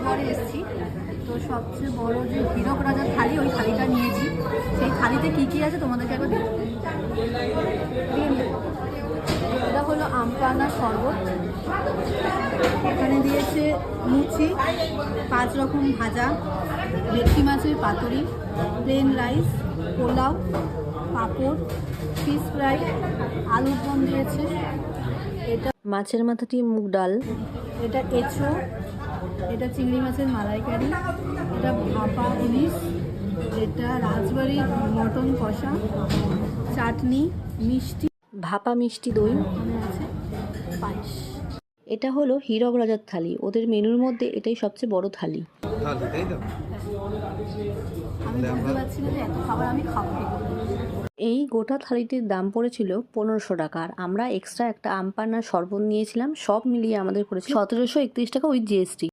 পরে এসেছি। তো সবচেয়ে বড় যে হীরক রাজার থালি, ওই থালিটা নিয়েছি। সেই থালিতে কী কী আছে তোমাদেরকে একবার দেখো। এটা হলো আম পান্নার শরবত, এখানে দিয়েছে লুচি, 5 রকম ভাজা, ভেটকি মাছের পাতুরি, প্লেন রাইস, পোলাও, পাঁপড়, ফিশ ফ্রাই, আলুর দম দিয়েছে, এটা মাছের মাথা দিয়ে মুগ ডাল, এটা এঁচো, এটা চিংড়ি মাছের মালাইকারি, এটা ভাপা ইলিশ, এটা রাজবাড়ির মটন কষা, চাটনি, মিষ্টি, ভাপা মিষ্টি দই। এখানে আছে পায়েস। এটা হলো হীরক রাজার থালি, ওদের মেনুর মধ্যে এটাই সবচেয়ে বড় থালি। আমি বুঝতে পারছি না যে এত খাবার আমি খাবো কি করে। এই গোটা থালিটির দাম পড়েছিল 1500 টাকা, আর আমরা এক্সট্রা একটা আম পান্নার শরবত নিয়েছিলাম। সব মিলিয়ে আমাদের পড়েছিল 1731 টাকা উইথ জিএসটি।